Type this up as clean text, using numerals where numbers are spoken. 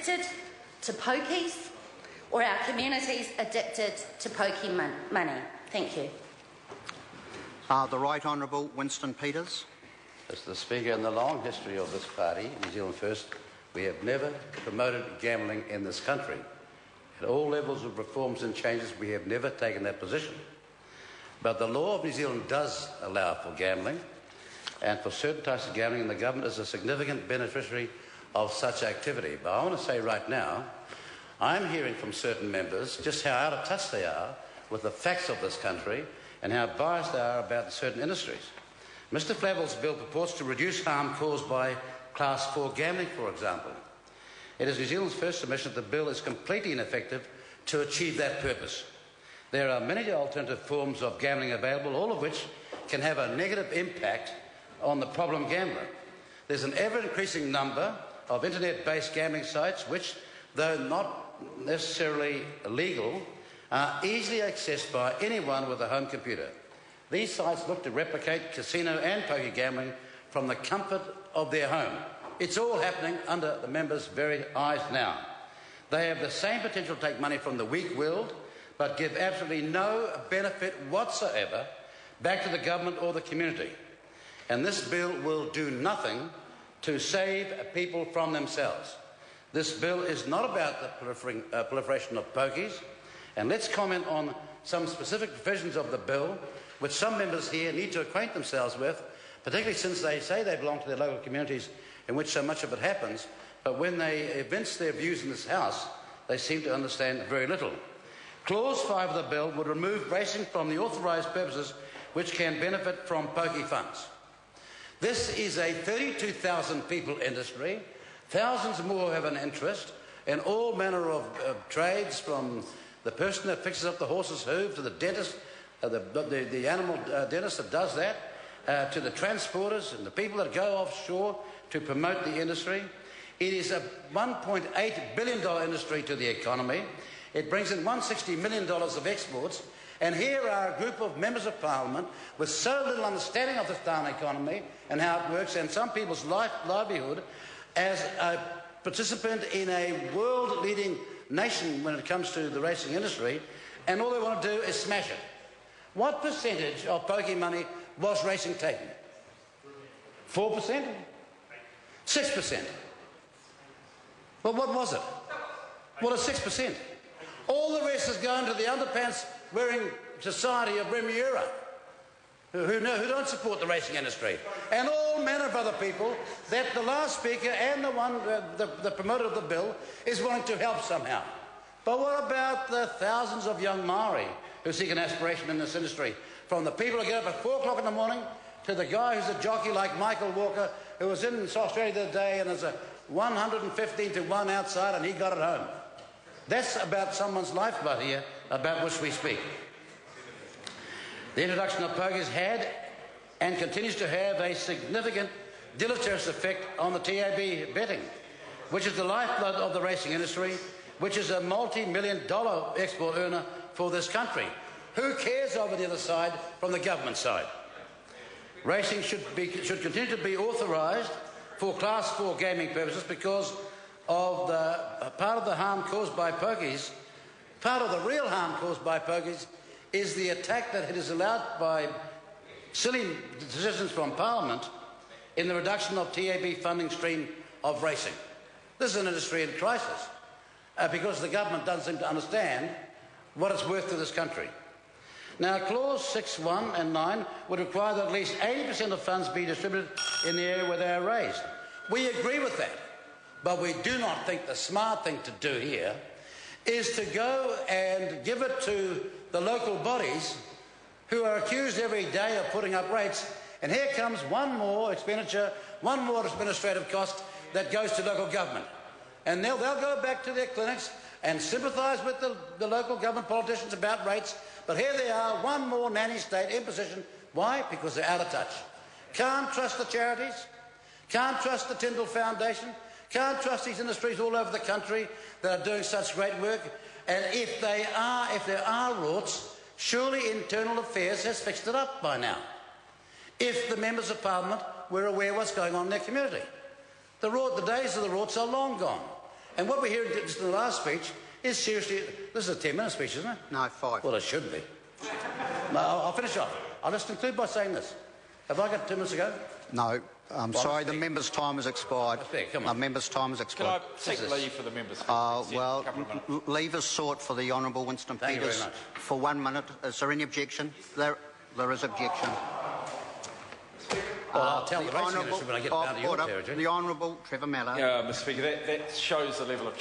addicted to pokies or our communities addicted to pokey money? Thank you. The Right Honourable Winston Peters. Mr. Speaker, in the long history of this party, New Zealand First, we have never promoted gambling in this country. At all levels of reforms and changes, we have never taken that position. But the law of New Zealand does allow for gambling, and for certain types of gambling, and the government is a significant beneficiary of such activity. But I want to say right now, I'm hearing from certain members just how out of touch they are with the facts of this country and how biased they are about certain industries. Mr. Flavel's bill purports to reduce harm caused by Class 4 gambling, for example. It is New Zealand's first submission that the bill is completely ineffective to achieve that purpose. There are many alternative forms of gambling available, all of which can have a negative impact on the problem gambler. There's an ever-increasing number of internet-based gambling sites which, though not necessarily illegal, are easily accessed by anyone with a home computer. These sites look to replicate casino and poker gambling from the comfort of their home. It's all happening under the members' very eyes now. They have the same potential to take money from the weak-willed, but give absolutely no benefit whatsoever back to the government or the community. And this bill will do nothing to save people from themselves. This bill is not about the proliferation of pokies, and let's comment on some specific provisions of the bill which some members here need to acquaint themselves with, particularly since they say they belong to their local communities in which so much of it happens, but when they evince their views in this House, they seem to understand very little. Clause 5 of the bill would remove racing from the authorised purposes which can benefit from pokey funds. This is a 32,000 people industry. Thousands more have an interest in all manner of trades, from the person that fixes up the horse's hoof to the dentist, the animal dentist that does that, to the transporters and the people that go offshore to promote the industry. It is a $1.8 billion industry to the economy. It brings in $160 million of exports. And here are a group of members of Parliament with so little understanding of the town economy and how it works and some people's livelihood as a participant in a world-leading nation when it comes to the racing industry, and all they want to do is smash it. What percentage of pokey money was racing taking? 4%? 6%? Well, what was it? Well, it's 6%. All the rest is going to the underpants-wearing society of Remuera, who don't support the racing industry, and all manner of other people that the last speaker and the promoter of the bill is wanting to help somehow. But what about the thousands of young Maori who seek an aspiration in this industry? From the people who get up at 4 o'clock in the morning to the guy who's a jockey like Michael Walker, who was in Australia the other day and there's a 115 to 1 outside and he got it home. That's about someone's lifeblood here, about which we speak. The introduction of pokies had and continues to have a significant deleterious effect on the TAB betting, which is the lifeblood of the racing industry, which is a multi-million-dollar export earner for this country. Who cares over the other side from the government side? Racing should continue to be authorised for Class 4 gaming purposes because of the part of the harm caused by pokies. Part of the real harm caused by pokies is the attack that it is allowed by silly decisions from Parliament in the reduction of TAB funding stream of racing. This is an industry in crisis because the government doesn't seem to understand what it's worth to this country. Now, Clause 6, 1 and 9 would require that at least 80% of funds be distributed in the area where they are raised. We agree with that, but we do not think the smart thing to do here is to go and give it to the local bodies who are accused every day of putting up rates, and here comes one more expenditure, one more administrative cost that goes to local government. And they'll go back to their clinics and sympathise with the local government politicians about rates, but here they are, one more nanny state in position. Why? Because they're out of touch. Can't trust the charities, can't trust the Tyndall Foundation, can't trust these industries all over the country that are doing such great work. And if there are rorts, surely Internal Affairs has fixed it up by now. If the members of Parliament were aware of what's going on in their community. The days of the rorts are long gone. And what we heard just in the last speech is seriously, this is a 10-minute speech, isn't it? No, 5. Well, it should be. No, I'll finish off. I'll just conclude by saying this. Have I got 2 minutes to go? No, I'm sorry, the member's time has expired. Come on. The member's time has Can expired. I seek leave for the members? Well, leave is sought for the Honourable Winston Thank you Peters very much. for 1 minute. Is there any objection? There is objection. Well, I'll tell the racing industry when I get down to your order, territory. the Honourable Trevor Mallow. Mr. Speaker, that shows the level of